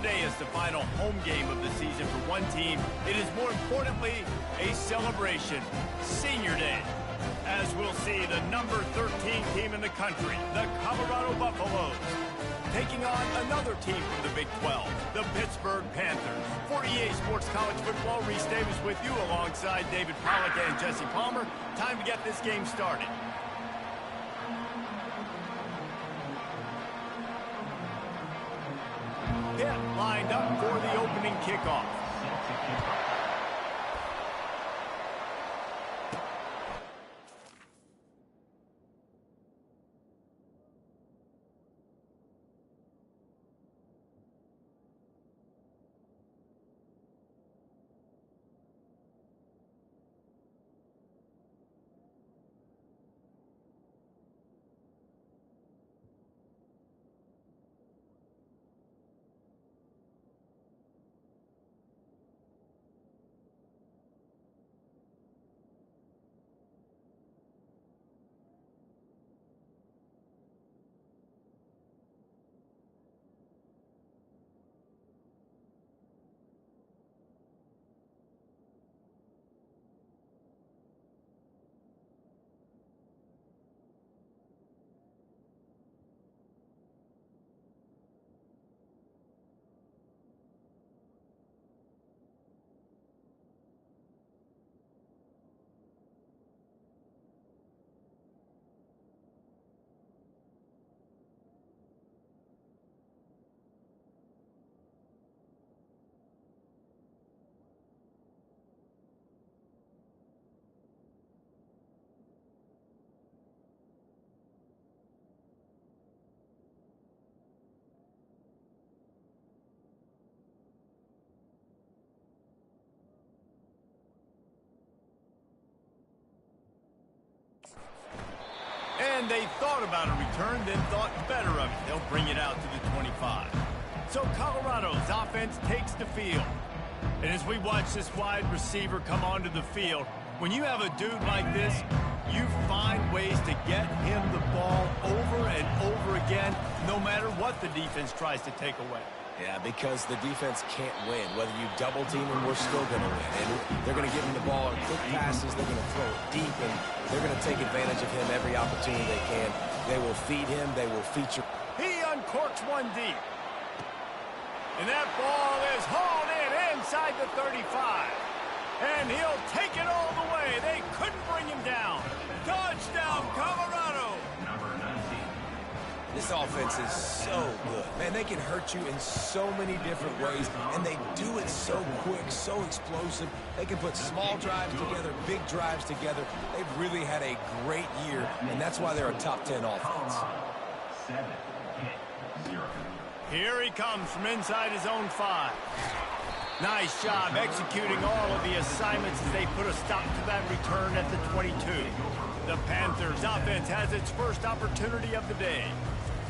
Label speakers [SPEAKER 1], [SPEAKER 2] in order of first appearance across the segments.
[SPEAKER 1] today is the final home game of the season for one team, it is more importantly a celebration, Senior Day. As we'll see, the number 13 team in the country, the Colorado Buffaloes, taking on another team from the Big 12, the Pittsburgh Panthers. For EA Sports College Football, Reese Davis with you alongside David Pollack and Jesse Palmer. Time to get this game started. Pitt lined up for the opening kickoff. And they thought about a return, then thought better of it. They'll bring it out to the 25. So Colorado's offense takes the field. And as we watch this wide receiver come onto the field, when you have a dude like this, you find ways to get him the ball over and over again, no matter what the defense tries to take away.
[SPEAKER 2] Yeah, because the defense can't win. Whether you double team him, we're still going to win. And they're going to give him the ball in quick passes. They're going to throw it deep, and they're going to take advantage of him every opportunity they can. They will feed him. They will feature.
[SPEAKER 1] He uncorks one deep. And that ball is hauled in inside the 35. And he'll take it all the way. They couldn't bring him down. Touchdown, Colorado.
[SPEAKER 2] This offense is so good. Man, they can hurt you in so many different ways, and they do it so quick, so explosive. They can put small drives together, big drives together. They've really had a great year, and that's why they're a top 10 offense.
[SPEAKER 1] Here he comes from inside his own 5. Nice job executing all of the assignments as they put a stop to that return at the 22. The Panthers' offense has its first opportunity of the day.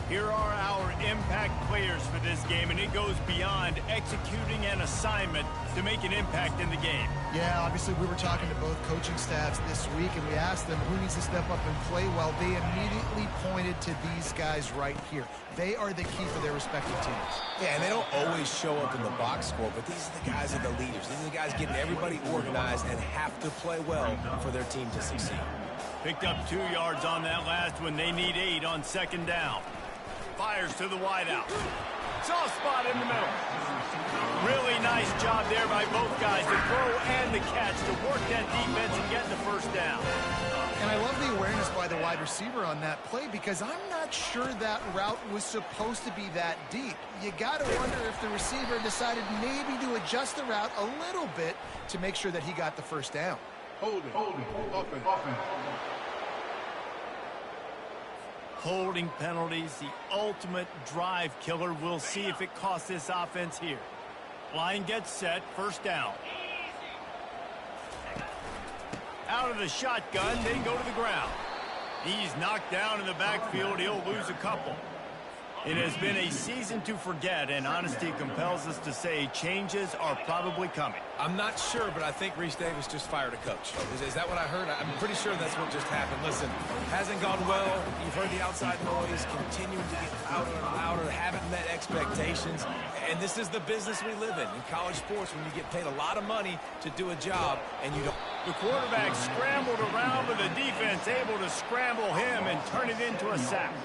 [SPEAKER 1] Here are our impact players for this game, and it goes beyond executing an assignment to make an impact in the game.
[SPEAKER 3] Yeah, obviously we were talking to both coaching staffs this week, and we asked them who needs to step up and play well. They immediately pointed to these guys right here. They are the key for their respective teams.
[SPEAKER 2] Yeah, and they don't always show up in the box score, but these are the guys that are the leaders. These are the guys getting everybody organized and have to play well for their team to succeed.
[SPEAKER 1] Picked up 2 yards on that last one. They need 8 on second down. Fires to the wideout. Soft spot in the middle. Really nice job there by both guys, the throw and the catch, to work that defense and get the first down.
[SPEAKER 3] And I love the awareness by the wide receiver on that play, because I'm not sure that route was supposed to be that deep. You got to wonder if the receiver decided maybe to adjust the route a little bit to make sure that he got the first down.
[SPEAKER 4] Holding, offense.
[SPEAKER 1] Holding penalties, the ultimate drive killer. We'll see if it costs this offense here. Line gets set, first down. Out of the shotgun, then go to the ground. He's knocked down in the backfield. He'll lose a couple. It has been a season to forget, and honesty compels us to say changes are probably coming.
[SPEAKER 2] I'm not sure, but I think Reese Davis just fired a coach. Is that what I heard? I'm pretty sure that's what just happened. Listen, hasn't gone well. You've heard the outside noise, continuing to get louder and louder, haven't met expectations. And this is the business we live in college sports, when you get paid a lot of money to do a job and you don't.
[SPEAKER 1] The quarterback scrambled around, but the defense able to scramble him and turn it into a sack.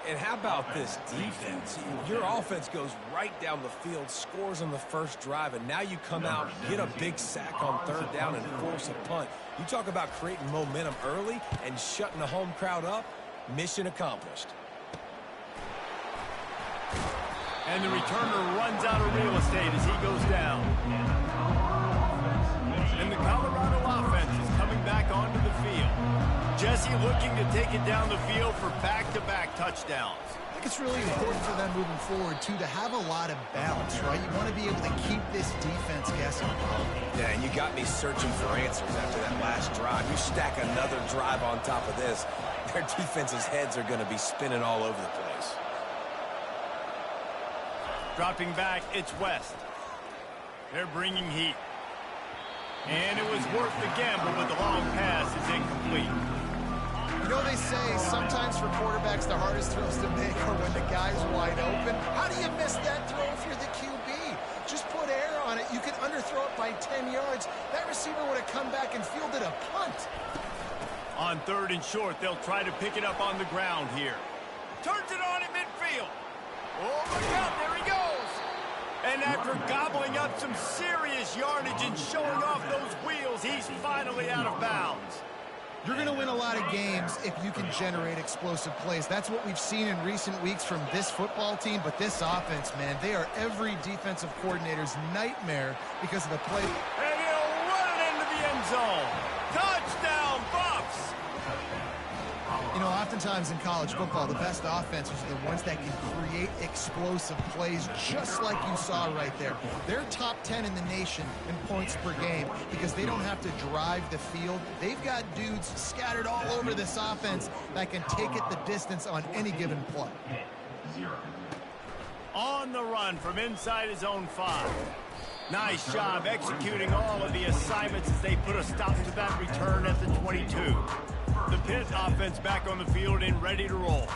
[SPEAKER 2] And how about this defense? Your offense goes right down the field, scores on the first drive, and now you come out, get a big sack on third down, and force a punt. You talk about creating momentum early and shutting the home crowd up. Mission accomplished.
[SPEAKER 1] And the returner runs out of real estate as he goes down. And the Colorado offense is coming back onto the field. Jesse looking to take it down the field for back-to-back touchdowns.
[SPEAKER 3] I think it's really important for them moving forward, too, to have a lot of balance, right? You want to be able to keep this defense guessing.
[SPEAKER 2] Yeah, and you got me searching for answers after that last drive. You stack another drive on top of this, their defense's heads are going to be spinning all over the place.
[SPEAKER 1] Dropping back, it's West. They're bringing heat. And it was worth the gamble, but the long pass is incomplete.
[SPEAKER 3] You know, they say sometimes for quarterbacks the hardest throws to make are when the guy's wide open. How do you miss that throw if you're the QB? Just put air on it. You can underthrow it by 10 yards. That receiver would have come back and fielded a punt.
[SPEAKER 1] On third and short, they'll try to pick it up on the ground here. Turns it on in midfield. Oh, look out, there he goes. And after gobbling up some serious yardage and showing off those wheels, he's finally out of bounds.
[SPEAKER 3] You're going to win a lot of games if you can generate explosive plays. That's what we've seen in recent weeks from this football team. But this offense, man, they are every defensive coordinator's nightmare because of the play.
[SPEAKER 1] And he'll run it into the end zone. Touchdown, Buffs!
[SPEAKER 3] You know, oftentimes in college football, the best offenses are the ones that can create explosive plays, just like you saw right there. They're top 10 in the nation in points per game because they don't have to drive the field. They've got dudes scattered all over this offense that can take it the distance on any given play.
[SPEAKER 1] On the run from inside his own 5. Nice job executing all of the assignments as they put a stop to that return at the 22. The Pitt offense back on the field and ready to roll.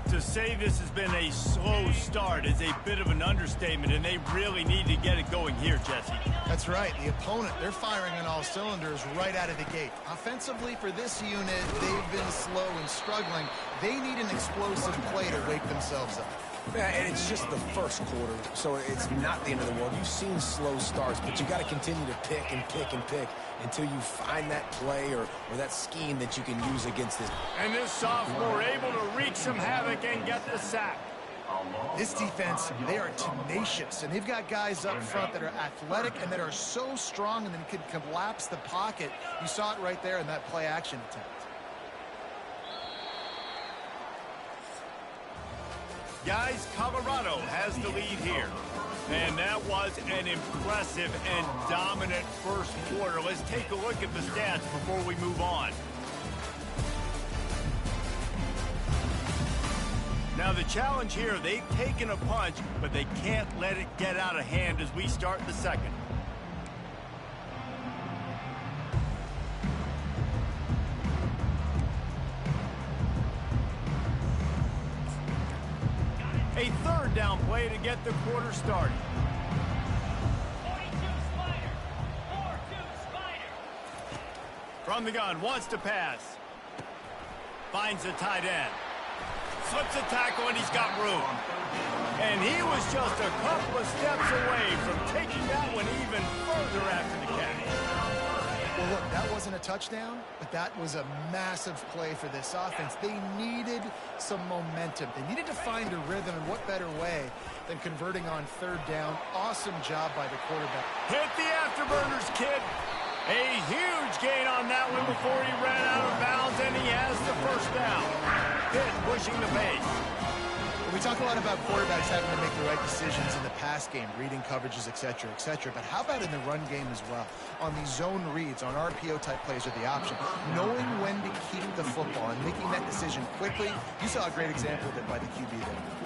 [SPEAKER 1] To say this has been a slow start is a bit of an understatement, and they really need to get it going here, Jesse.
[SPEAKER 3] That's right. The opponent, they're firing on all cylinders right out of the gate. Offensively, for this unit, they've been slow and struggling. They need an explosive play to wake themselves up.
[SPEAKER 2] Yeah, and it's just the first quarter, so it's not the end of the world. You've seen slow starts, but you got to continue to pick and pick and pick until you find that play or that scheme that you can use against this.
[SPEAKER 1] And this sophomore able to wreak some havoc and get the sack.
[SPEAKER 3] This defense, they are tenacious, and they've got guys up front that are athletic and that are so strong and then can collapse the pocket. You saw it right there in that play-action attempt.
[SPEAKER 1] Guys, Colorado has the lead here. And that was an impressive and dominant first quarter. Let's take a look at the stats before we move on. Now the challenge here, they've taken a punch, but they can't let it get out of hand as we start the second. A third down play to get the quarter started.
[SPEAKER 5] 42 Spider. 4-2 Spider.
[SPEAKER 1] From the gun, wants to pass. Finds the tight end. Slips a tackle and he's got room. And he was just a couple of steps away from taking that one even further after the catch.
[SPEAKER 3] Well, look, that wasn't a touchdown, but that was a massive play for this offense. They needed some momentum. They needed to find a rhythm, and what better way than converting on third down. Awesome job by the quarterback.
[SPEAKER 1] Hit the afterburners, kid. A huge gain on that one before he ran out of bounds, and he has the first down. Pitt pushing the pace.
[SPEAKER 3] We talk a lot about quarterbacks having to make the right decisions in the pass game, reading coverages, et cetera, but how about in the run game as well? On these zone reads, on RPO-type plays are the option. Knowing when to keep the football and making that decision quickly, you saw a great example of it by the QB there.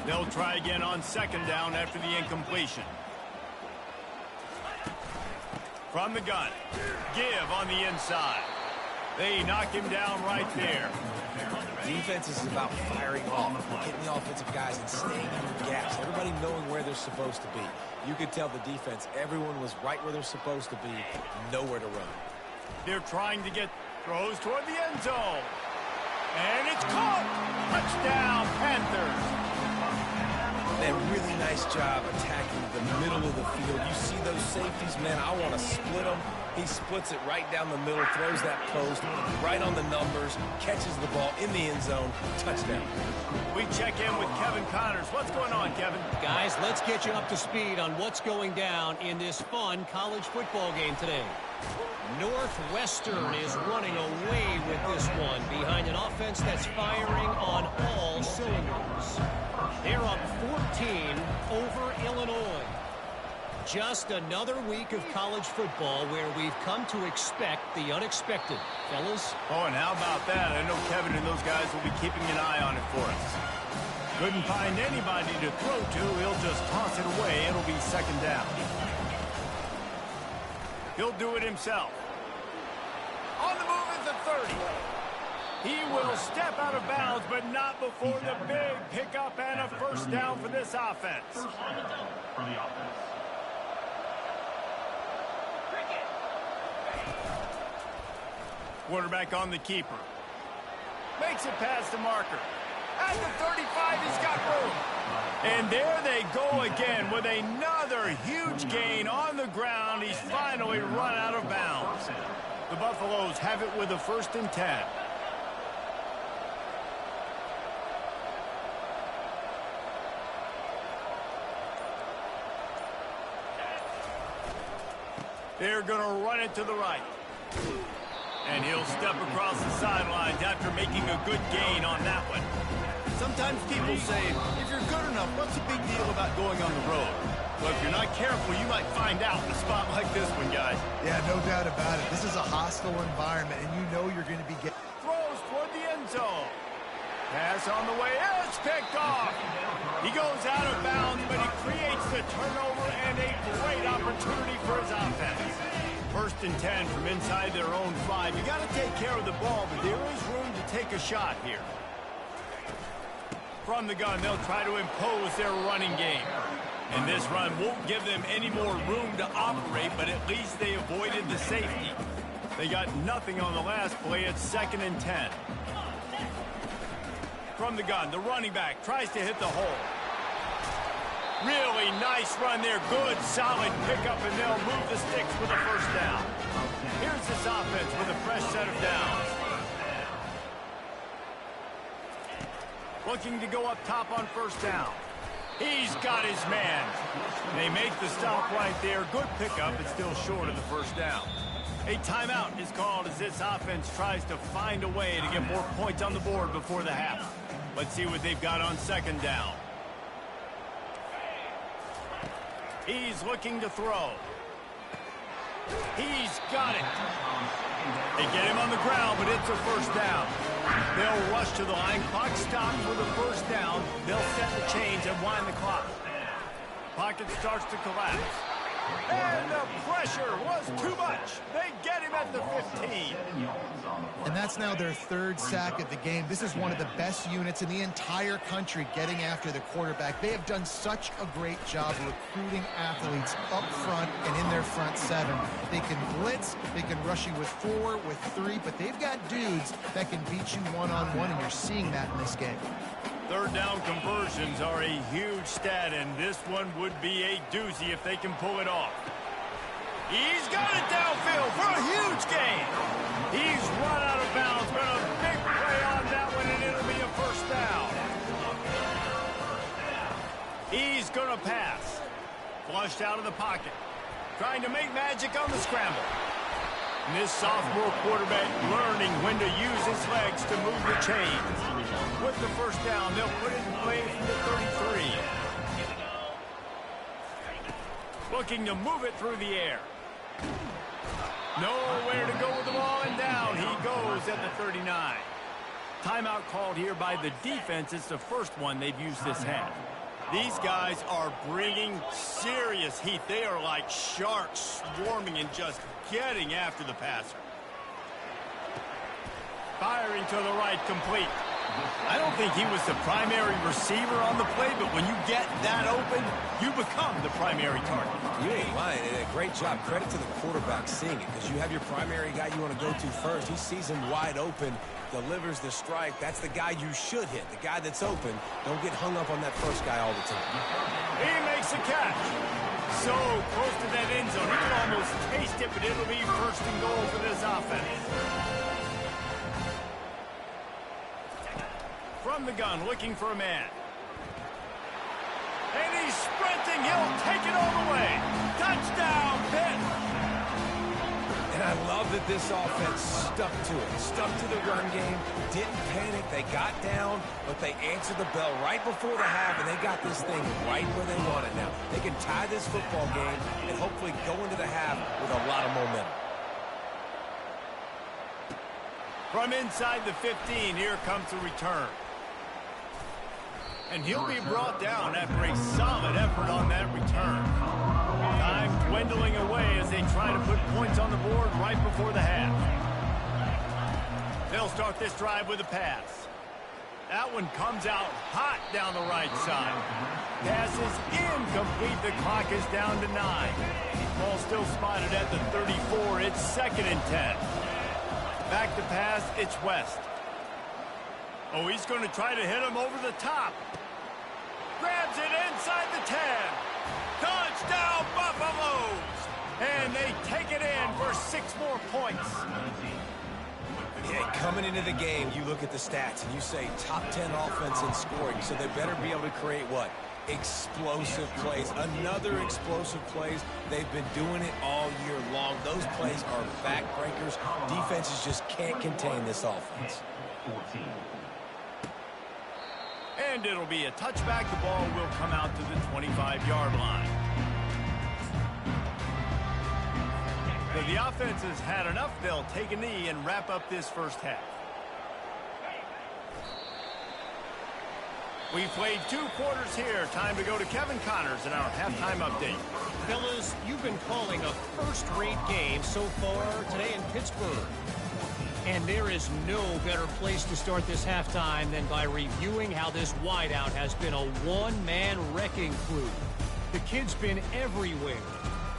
[SPEAKER 1] They'll try again on second down after the incompletion. From the gun. Give on the inside. They knock him down right there.
[SPEAKER 2] Defense is about firing off, hitting the offensive guys and staying in the gaps. Everybody knowing where they're supposed to be. You could tell the defense, everyone was right where they're supposed to be, nowhere to run.
[SPEAKER 1] They're trying to get throws toward the end zone. And it's caught. Touchdown, Panthers.
[SPEAKER 2] And really nice job attacking the middle of the field. You see those safeties, man, I want to split them. He splits it right down the middle, throws that post, right on the numbers, catches the ball in the end zone, touchdown.
[SPEAKER 1] We check in with Kevin Connors. What's going on, Kevin?
[SPEAKER 6] Guys, let's get you up to speed on what's going down in this fun college football game today. Northwestern is running away with this one behind an offense that's firing on all cylinders. They're up 14 over Illinois. Just another week of college football where we've come to expect the unexpected. Fellas?
[SPEAKER 1] Oh, and how about that? I know Kevin and those guys will be keeping an eye on it for us. Couldn't find anybody to throw to. He'll just toss it away. It'll be second down. He'll do it himself. On the move is the 30. He will step out of bounds, but not before the big pickup and a first down for this offense.
[SPEAKER 5] First down for the offense.
[SPEAKER 1] Quarterback on the keeper. Makes it past the marker. At the 35, he's got room. And there they go again with another huge gain on the ground. He's finally run out of bounds. The Buffaloes have it with a 1st and 10. They're going to run it to the right. And he'll step across the sidelines after making a good gain on that one. Sometimes people say, if you're good enough, what's the big deal about going on the road? Well, if you're not careful, you might find out in a spot like this one, guys.
[SPEAKER 3] Yeah, no doubt about it. This is a hostile environment, and you know you're going to be getting...
[SPEAKER 1] Throws toward the end zone. Pass on the way. It's picked off. He goes out of bounds, but he creates the turnover and a great opportunity for his offense. 1st and 10 from inside their own 5. You got to take care of the ball, but there is room to take a shot here. From the gun, they'll try to impose their running game. And this run won't give them any more room to operate, but at least they avoided the safety. They got nothing on the last play. It's 2nd and 10. From the gun, the running back tries to hit the hole. Really nice run there. Good, solid pickup, and they'll move the sticks with a first down. Here's this offense with a fresh set of downs. Looking to go up top on first down. He's got his man. They make the stop right there. Good pickup, but still short of the first down. A timeout is called as this offense tries to find a way to get more points on the board before the half. Let's see what they've got on second down. He's looking to throw. He's got it. They get him on the ground, but it's a first down. They'll rush to the line. Clock stops for the first down. They'll set the chains and wind the clock. Pocket starts to collapse. And the pressure was too much. They get him at the 15.
[SPEAKER 3] And that's now their 3rd sack of the game. This is one of the best units in the entire country getting after the quarterback. They have done such a great job recruiting athletes up front and in their front 7. They can blitz, they can rush you with 4, with 3, but they've got dudes that can beat you one-on-one, and you're seeing that in this game.
[SPEAKER 1] 3rd down conversions are a huge stat, and this one would be a doozy if they can pull it off. He's got it downfield for a huge gain. He's run out of bounds, but a big play on that one, and it'll be a first down. He's going to pass. Flushed out of the pocket. Trying to make magic on the scramble. And this sophomore quarterback learning when to use his legs to move the chains. With the first down, they'll put it in play from the 33. Looking to move it through the air. Nowhere to go with the ball, and down he goes at the 39. Timeout called here by the defense. It's the first one they've used this half. These guys are bringing serious heat. They are like sharks swarming and just getting after the passer. Firing to the right, complete. I don't think he was the primary receiver on the play, but when you get that open, you become the primary target.
[SPEAKER 2] You ain't lying. A great job. Credit to the quarterback seeing it, because you have your primary guy you want to go to first. He sees him wide open, delivers the strike. That's the guy you should hit, the guy that's open. Don't get hung up on that first guy all the time.
[SPEAKER 1] He makes a catch. So close to that end zone. He can almost taste it, but it'll be first and goal for this offense. From the gun, looking for a man. And he's sprinting. He'll take it all the way. Touchdown, Pitt.
[SPEAKER 2] And I love that this offense stuck to it. Stuck to the run game. Didn't panic. They got down, but they answered the bell right before the half, and they got this thing right where they want it now. They can tie this football game and hopefully go into the half with a lot of momentum.
[SPEAKER 1] From inside the 15, here comes the return. And he'll be brought down after a solid effort on that return. Time dwindling away as they try to put points on the board right before the half. They'll start this drive with a pass. That one comes out hot down the right side. Pass is incomplete. The clock is down to 9. Ball still spotted at the 34. It's 2nd and 10. Back to pass. It's West. Oh, he's going to try to hit him over the top. Grabs it inside the 10. Touchdown, Buffaloes! And they take it in for 6 more points.
[SPEAKER 2] Yeah, coming into the game, you look at the stats and you say top 10 offense in scoring, so they better be able to create what? Explosive plays. Another explosive plays. They've been doing it all year long. Those plays are backbreakers. Defenses just can't contain this offense.
[SPEAKER 5] 14.
[SPEAKER 1] And it'll be a touchback. The ball will come out to the 25-yard line. So the offense has had enough. They'll take a knee and wrap up this first half. We've played 2 quarters here. Time to go to Kevin Connors in our halftime update.
[SPEAKER 6] Fellas, you've been calling a first-rate game so far today in Pittsburgh. And there is no better place to start this halftime than by reviewing how this wideout has been a one-man wrecking crew. The kid's been everywhere.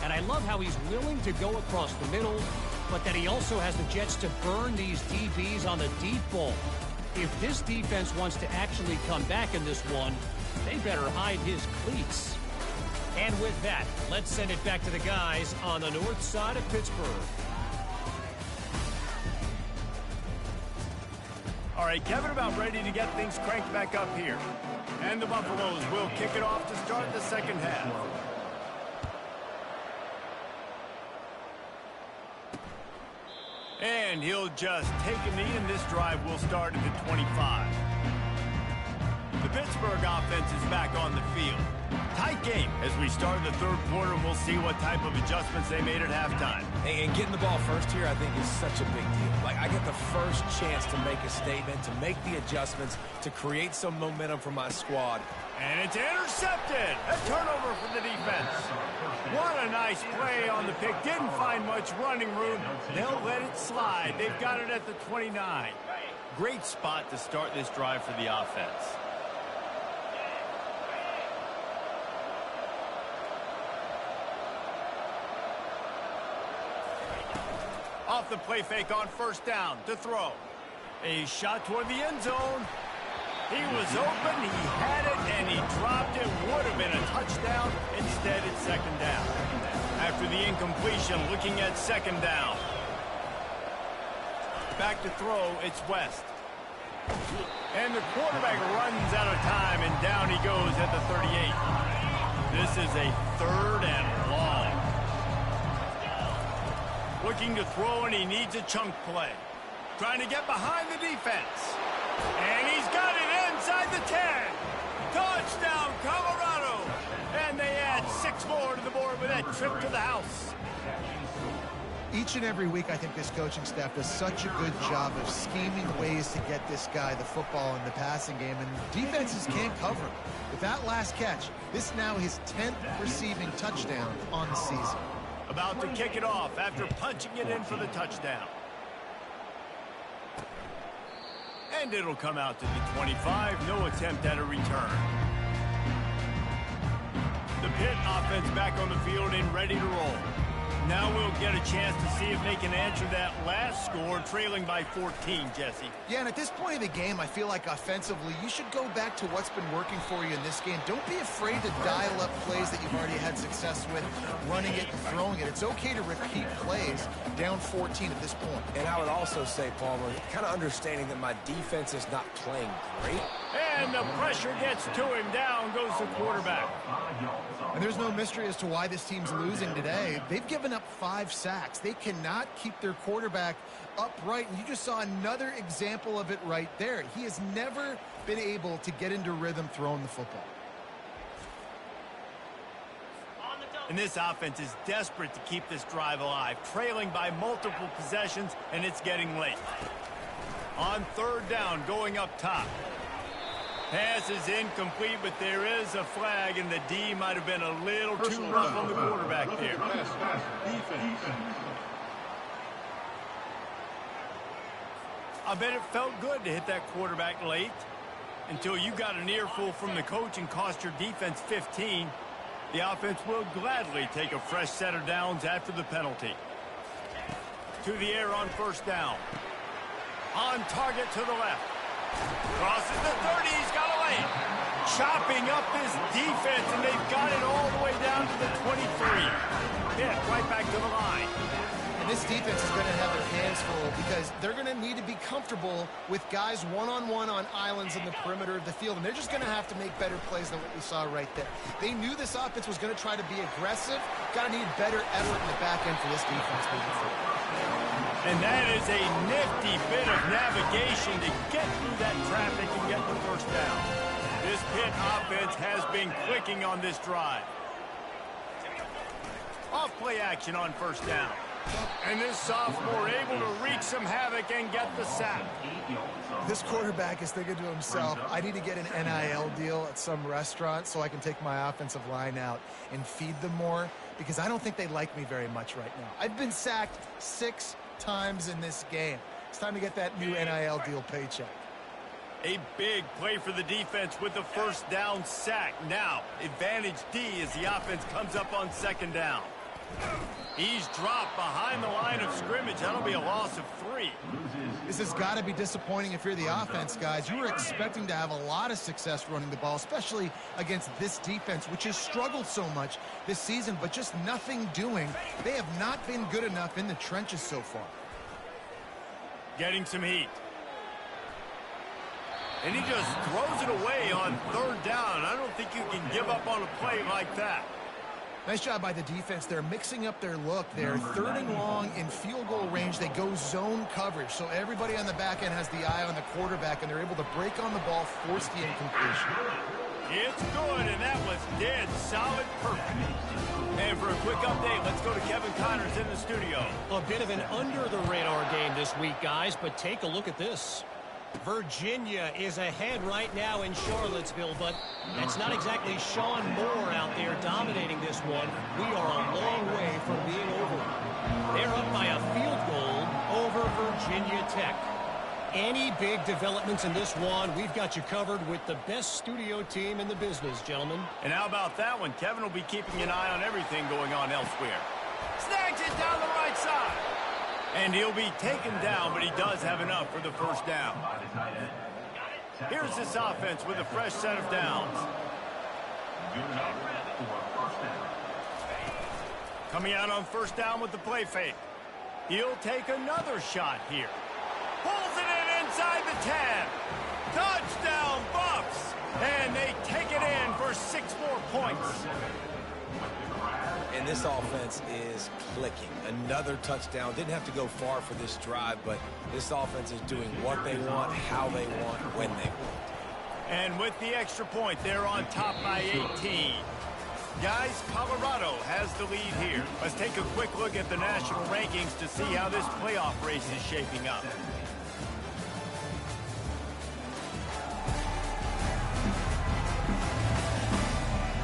[SPEAKER 6] And I love how he's willing to go across the middle, but that he also has the jets to burn these DBs on the deep ball. If this defense wants to actually come back in this one, they better hide his cleats. And with that, let's send it back to the guys on the north side of Pittsburgh.
[SPEAKER 1] All right, Kevin, about ready to get things cranked back up here. And the Buffaloes will kick it off to start the second half. And he'll just take a knee, and this drive will start at the 25. The Pittsburgh offense is back on the field. Tight game as we start the third quarter, and we'll see what type of adjustments they made at halftime.
[SPEAKER 2] And getting the ball first here, I think, is such a big deal. Like, I get the first chance to make a statement, to make the adjustments, to create some momentum for my squad.
[SPEAKER 1] And it's intercepted. A turnover for the defense. What a nice play on the pick. Didn't find much running room. They'll let it slide. They've got it at the 29. Great spot to start this drive for the offense. Off the play fake on first down to throw. A shot toward the end zone. He was open, he had it, and he dropped it. Would have been a touchdown. Instead, it's second down. After the incompletion, looking at second down. Back to throw, it's West. And the quarterback runs out of time, and down he goes at the 38. This is a 3rd and long. Looking to throw, and he needs a chunk play. Trying to get behind the defense. And he's got it inside the 10. Touchdown, Colorado. And they add 6 more to the board with that trip to the house.
[SPEAKER 3] Each and every week, I think this coaching staff does such a good job of scheming ways to get this guy the football in the passing game, and defenses can't cover him. With that last catch, this now his 10th receiving touchdown on the season.
[SPEAKER 1] About to kick it off after punching it in for the touchdown. And it'll come out to the 25. No attempt at a return. The Pitt offense back on the field and ready to roll. Now we'll get a chance to see if they can answer that last score, trailing by 14, Jesse.
[SPEAKER 3] Yeah, and at this point of the game, I feel like offensively, you should go back to what's been working for you in this game. Don't be afraid to dial up plays that you've already had success with, running it and throwing it. It's okay to repeat plays down 14 at this point.
[SPEAKER 2] And I would also say, Palmer, kind of understanding that my defense is not playing great.
[SPEAKER 1] And the pressure gets to him. Down goes the quarterback.
[SPEAKER 3] And there's no mystery as to why this team's losing today. They've given up 5 sacks. They cannot keep their quarterback upright. And you just saw another example of it right there. He has never been able to get into rhythm throwing the football.
[SPEAKER 1] And this offense is desperate to keep this drive alive, trailing by multiple possessions, and it's getting late. On third down, going up top. Pass is incomplete, but there is a flag, and the D might have been a little too rough on the quarterback there. I bet it felt good to hit that quarterback late until you got an earful from the coach and cost your defense 15. The offense will gladly take a fresh set of downs after the penalty. To the air on first down. On target to the left. Crosses the 30, he's got a lane. Chopping up this defense, and they've got it all the way down to the 23. Yeah, right back to the line.
[SPEAKER 3] And this defense is going to have their hands full because they're going to need to be comfortable with guys one-on-one on islands in the perimeter of the field, and they're just going to have to make better plays than what we saw right there. They knew this offense was going to try to be aggressive. Got to need better effort in the back end for this defense moving forward.
[SPEAKER 1] And that is a nifty bit of navigation to get through that traffic and get the first down. This Pitt offense has been clicking on this drive. Off play action on first down. And this sophomore able to wreak some havoc and get the sack.
[SPEAKER 3] This quarterback is thinking to himself, I need to get an NIL deal at some restaurant so I can take my offensive line out and feed them more, because I don't think they like me very much right now. I've been sacked 6 times in this game. It's time to get that new NIL deal paycheck.
[SPEAKER 1] A big play for the defense with the first down sack. Now, advantage D as the offense comes up on second down. He's dropped behind the line of scrimmage. That'll be a loss of 3.
[SPEAKER 3] This has got to be disappointing if you're the offense, guys. You were expecting to have a lot of success running the ball, especially against this defense, which has struggled so much this season, but just nothing doing. They have not been good enough in the trenches so far.
[SPEAKER 1] Getting some heat. And he just throws it away on third down. I don't think you can give up on a play like that.
[SPEAKER 3] Nice job by the defense. They're mixing up their look. They're third and long in field goal range. They go zone coverage. So everybody on the back end has the eye on the quarterback, and they're able to break on the ball, force the incompletion.
[SPEAKER 1] It's good, and that was dead solid perfect. And for a quick update, let's go to Kevin Connors in the studio.
[SPEAKER 6] A bit of an under-the-radar game this week, guys, but take a look at this. Virginia is ahead right now in Charlottesville, but that's not exactly Sean Moore out there dominating this one. We are a long way from being over. They're up by a field goal over Virginia Tech. Any big developments in this one, we've got you covered with the best studio team in the business, gentlemen.
[SPEAKER 1] And how about that one? Kevin will be keeping an eye on everything going on elsewhere. Snags it down the right side. And he'll be taken down, but he does have enough for the first down. Here's this offense with a fresh set of downs. Coming out on first down with the play fake. He'll take another shot here. Pulls it in inside the 10. Touchdown, Buffs! And they take it in for 6 more points.
[SPEAKER 2] And this offense is clicking. Another touchdown. Didn't have to go far for this drive, but this offense is doing what they want, how they want, when they want.
[SPEAKER 1] And with the extra point, they're on top by 18. Guys, Colorado has the lead here. Let's take a quick look at the national rankings to see how this playoff race is shaping up.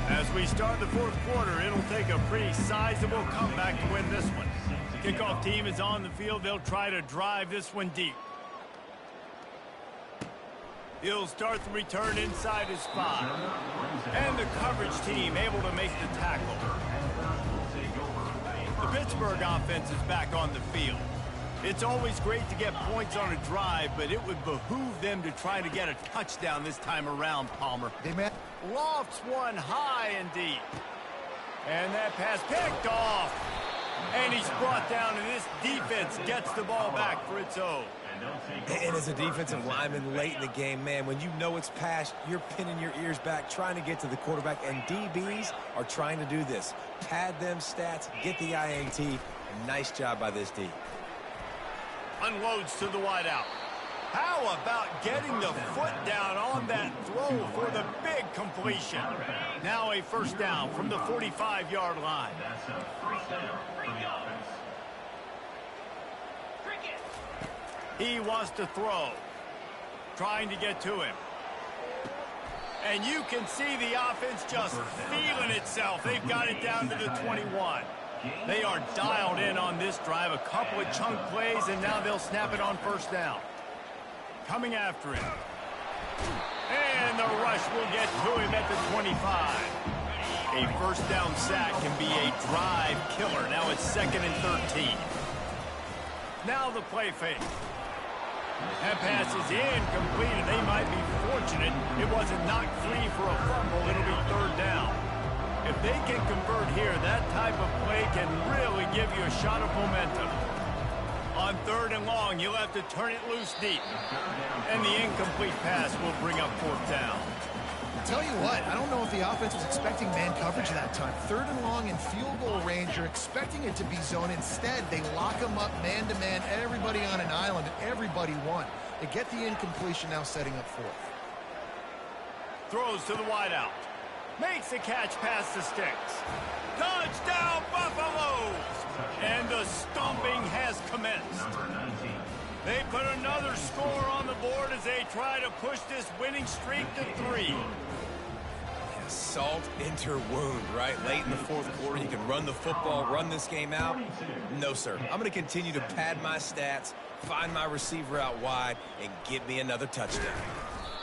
[SPEAKER 1] As we start the fourth quarter, it'll take a pretty sizable comeback to win this one. Kickoff team is on the field. They'll try to drive this one deep. He'll start the return inside his 5. And the coverage team able to make the tackle. The Pittsburgh offense is back on the field. It's always great to get points on a drive, but it would behoove them to try to get a touchdown this time around, Palmer. Lofts one high and deep. And that pass picked off. And he's brought down, and this defense gets the ball back for its own.
[SPEAKER 2] And as a defensive lineman late in the game, man, when you know it's pass, you're pinning your ears back, trying to get to the quarterback, and DBs are trying to do this. Pad them stats, get the INT. Nice job by this D.
[SPEAKER 1] Unloads to the wideout. How about getting the foot down on that throw for the big completion? Now a first down from the 45-yard line.
[SPEAKER 5] That's a first down for the offense.
[SPEAKER 1] He wants to throw. Trying to get to him. And you can see the offense just feeling itself. They've got it down to the 21. They are dialed in on this drive. A couple of chunk plays, and now they'll snap it on first down. Coming after him. And the rush will get to him at the 25. A first down sack can be a drive killer. Now it's 2nd and 13. Now the play fake. That pass is incomplete, and they might be fortunate it wasn't knocked free for a fumble. It'll be third down. If they can convert here, that type of play can really give you a shot of momentum. On 3rd and long, you'll have to turn it loose deep. And the incomplete pass will bring up 4th down.
[SPEAKER 3] Tell you what, I don't know if the offense was expecting man coverage that time. 3rd and long in field goal range, you're expecting it to be zone. Instead, they lock them up man-to-man, everybody on an island, and everybody won. They get the incompletion, now setting up 4th.
[SPEAKER 1] Throws to the wideout. Makes the catch past the sticks. Touchdown, Buffaloes! And the stomping has commenced. They put another score on the board as they try to push this winning streak to 3.
[SPEAKER 2] Salt into wound, right? Late in the fourth quarter, you can run the football, run this game out. No, sir. I'm going to continue to pad my stats, find my receiver out wide, and get me another touchdown.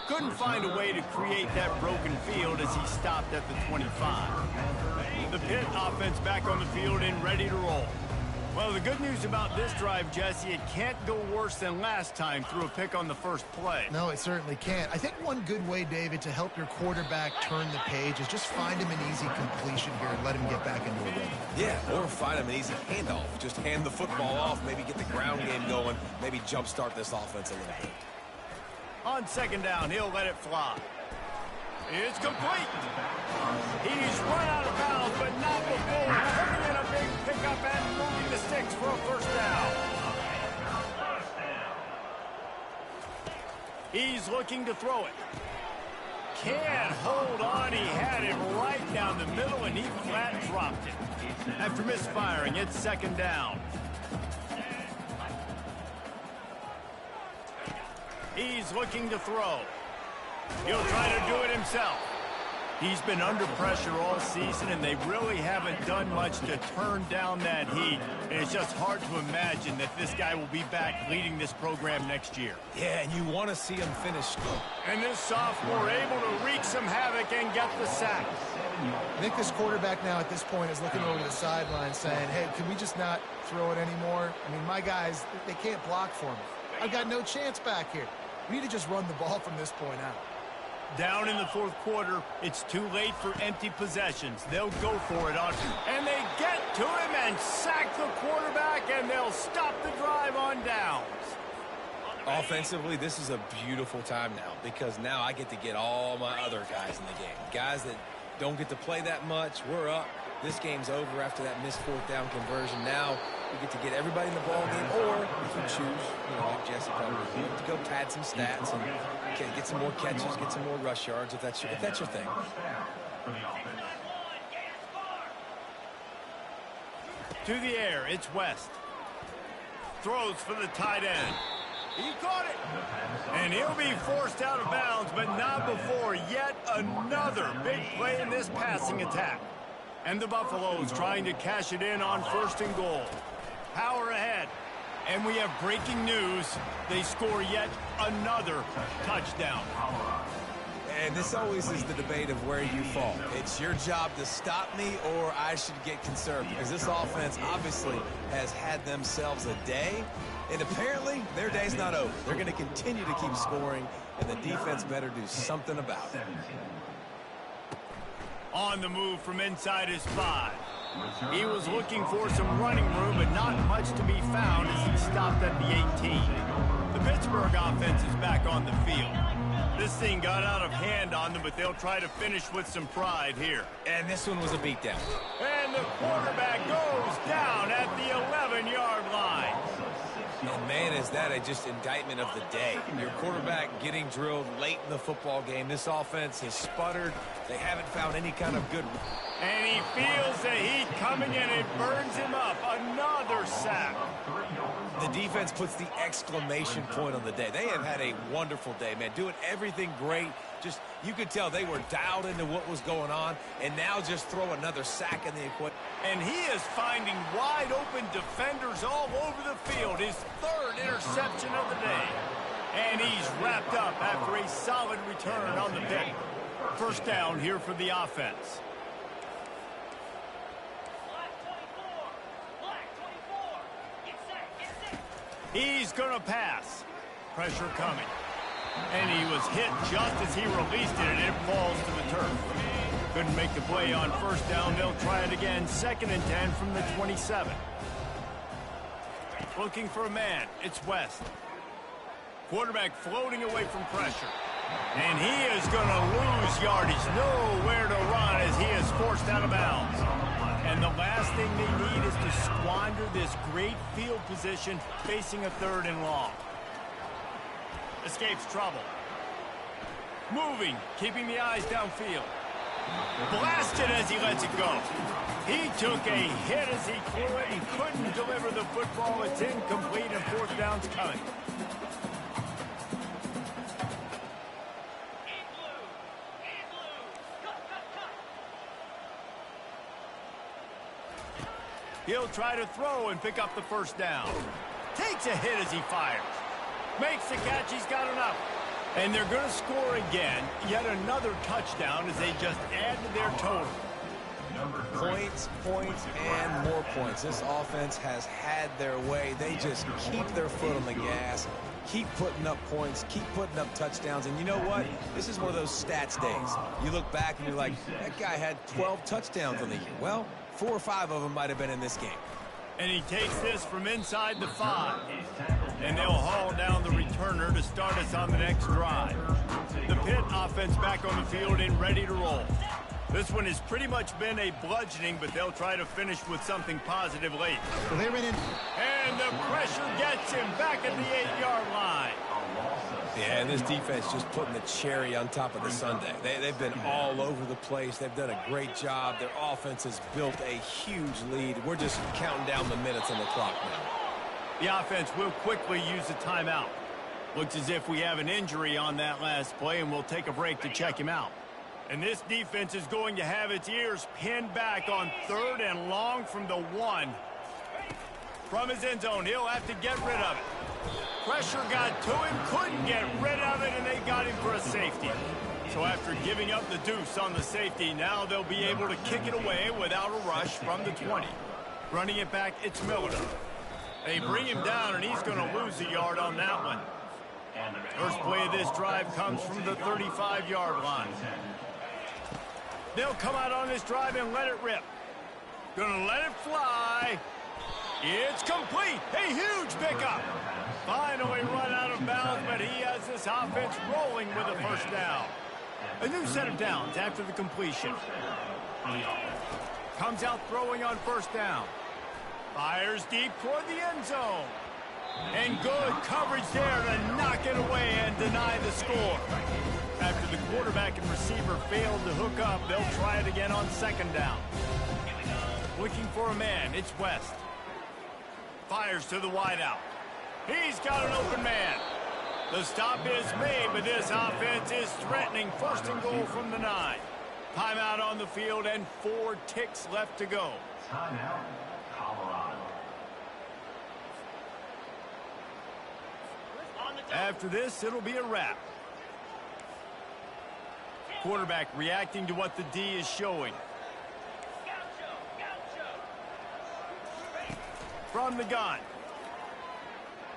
[SPEAKER 1] Couldn't find a way to create that broken field as he stopped at the 25. The Pitt offense back on the field and ready to roll. Well, the good news about this drive, Jesse, it can't go worse than last time through a pick on the first play.
[SPEAKER 3] No, it certainly can't. I think one good way, David, to help your quarterback turn the page is just find him an easy completion here and let him get back into a rhythm.
[SPEAKER 2] Yeah, or find him an easy handoff. Just hand the football off, maybe get the ground game going, maybe jumpstart this offense a little bit.
[SPEAKER 1] On 2nd down, he'll let it fly. It's complete. He's run out of bounds, but not before turning in a big pickup and moving the sticks for a first down. He's looking to throw it. Can't hold on. He had him right down the middle, and he flat dropped it. After misfiring, it's 2nd down. He's looking to throw. He'll try to do it himself. He's been under pressure all season, and they really haven't done much to turn down that heat. And it's just hard to imagine that this guy will be back leading this program next year.
[SPEAKER 2] Yeah, and you want to see him finish strong.
[SPEAKER 1] And this sophomore able to wreak some havoc and get the sack.
[SPEAKER 3] I think this quarterback now at this point is looking over the sideline saying, hey, can we just not throw it anymore? I mean, my guys, they can't block for me. I've got no chance back here. We need to just run the ball from this point out.
[SPEAKER 1] Down in the fourth quarter, it's too late for empty possessions. They'll go for it on, and they get to him and sack the quarterback, and they'll stop the drive on downs.
[SPEAKER 2] Offensively, this is a beautiful time now because now I get to get all my other guys in the game. Guys that don't get to play that much, we're up. This game's over after that missed 4th down conversion. Now we get to get everybody in the ball game, or if you choose, like Jesse probably, to go pad some stats and get some more catches, get some more rush yards if that's your thing.
[SPEAKER 1] To the air, it's West. Throws for the tight end. He caught it. And he'll be forced out of bounds, but not before yet another big play in this passing attack. And the Buffaloes trying to cash it in on 1st and goal. Power ahead. And we have breaking news. They score yet another touchdown.
[SPEAKER 2] And this always is the debate of where you fall. It's your job to stop me or I should get conserved, because this offense obviously has had themselves a day, and apparently their day's not over. They're going to continue to keep scoring, and the defense better do something about it.
[SPEAKER 1] On the move from inside his 5. He was looking for some running room, but not much to be found as he stopped at the 18. The Pittsburgh offense is back on the field. This thing got out of hand on them, but they'll try to finish with some pride here.
[SPEAKER 2] And this one was a beatdown.
[SPEAKER 1] And the quarterback goes down at the 11-yard line.
[SPEAKER 2] And man, is that just indictment of the day. Your quarterback getting drilled late in the football game. This offense has sputtered. They haven't found any kind of good...
[SPEAKER 1] And he feels the heat coming in. It burns him up. Another sack.
[SPEAKER 2] The defense puts the exclamation point on the day. They have had a wonderful day, man. Doing everything great. Just, you could tell they were dialed into what was going on. And now just throw another sack in the equation.
[SPEAKER 1] And he is finding wide open defenders all over the field. His 3rd interception of the day. And he's wrapped up after a solid return on the pick. 1st down here for the offense. He's going to pass. Pressure coming. And he was hit just as he released it, and it falls to the turf. Couldn't make the play on 1st down. They'll try it again. 2nd and 10 from the 27. Looking for a man. It's West. Quarterback floating away from pressure. And he is going to lose yardage. Nowhere to run as he is forced out of bounds. And the last thing they need is to squander this great field position facing a 3rd and long. Escapes trouble. Moving, keeping the eyes downfield. Blasted as he lets it go. He took a hit as he threw it and couldn't deliver the football. It's incomplete and 4th down's coming. He'll try to throw and pick up the 1st down. Takes a hit as he fires. Makes the catch. He's got enough. And they're going to score again. Yet another touchdown as they just add to their total.
[SPEAKER 2] Points, points, and more points. This offense has had their way. They just keep their foot on the gas, keep putting up points, keep putting up touchdowns. And you know what? This is one of those stats days. You look back and you're like, that guy had 12 touchdowns on the year. Well, 4 or 5 of them might have been in this game.
[SPEAKER 1] And he takes this from inside the 5. And they'll haul down the returner to start us on the next drive. The Pitt offense back on the field and ready to roll. This one has pretty much been a bludgeoning, but they'll try to finish with something positive late.
[SPEAKER 3] Well, they ran in.
[SPEAKER 1] And the pressure gets him back at the 8-yard line.
[SPEAKER 2] Yeah, and this defense just putting the cherry on top of the sundae. They've been all over the place. They've done a great job. Their offense has built a huge lead. We're just counting down the minutes on the clock now.
[SPEAKER 1] The offense will quickly use a timeout. Looks as if we have an injury on that last play, and we'll take a break to check him out. And this defense is going to have its ears pinned back on 3rd and long from the 1. From his end zone, he'll have to get rid of it. Pressure got to him, couldn't get rid of it, and they got him for a safety. So after giving up the deuce on the safety, now they'll be able to kick it away without a rush from the 20. Running it back, it's Miller. They bring him down, and he's going to lose a yard on that one. First play of this drive comes from the 35-yard line. They'll come out on this drive and let it rip. Gonna let it fly. It's complete. A huge pickup. Finally run out of bounds, but he has this offense rolling with a 1st down. A new set of downs after the completion. Comes out throwing on 1st down. Fires deep toward the end zone. And good coverage there to knock it away and deny the score. After the quarterback and receiver failed to hook up, they'll try it again on 2nd down. Looking for a man. It's West. Fires to the wideout. He's got an open man. The stop is made, but this offense is threatening. First and goal from the 9. Timeout on the field and 4 ticks left to go.
[SPEAKER 5] Timeout, Colorado.
[SPEAKER 1] After this, it'll be a wrap. Quarterback reacting to what the D is showing. From the gun.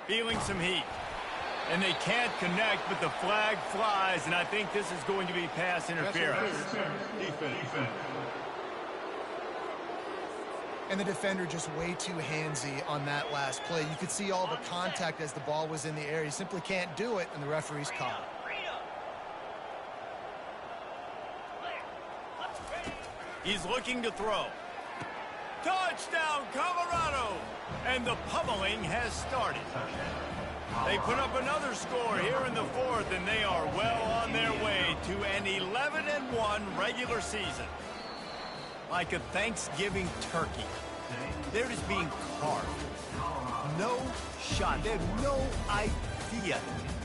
[SPEAKER 1] Feeling some heat. And they can't connect, but the flag flies, and I think this is going to be pass interference.
[SPEAKER 4] Defense.
[SPEAKER 3] And the defender just way too handsy on that last play. You could see all the contact as the ball was in the air. He simply can't do it, and the referee's called.
[SPEAKER 1] He's looking to throw. Touchdown, Colorado! And the pummeling has started. They put up another score here in the 4th, and they are well on their way to an 11-1 regular season. Like a Thanksgiving turkey. They're just being carved. No shot. They have no idea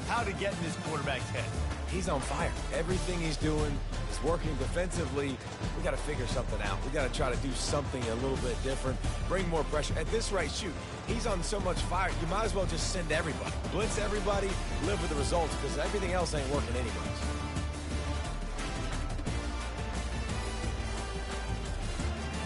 [SPEAKER 1] how to get in this quarterback's head.
[SPEAKER 2] He's on fire. Everything he's doing is working defensively. We got to figure something out. We got to try to do something a little bit different. Bring more pressure. At this rate, shoot, he's on so much fire, you might as well just send everybody. Blitz everybody, live with the results, because everything else ain't working anyways.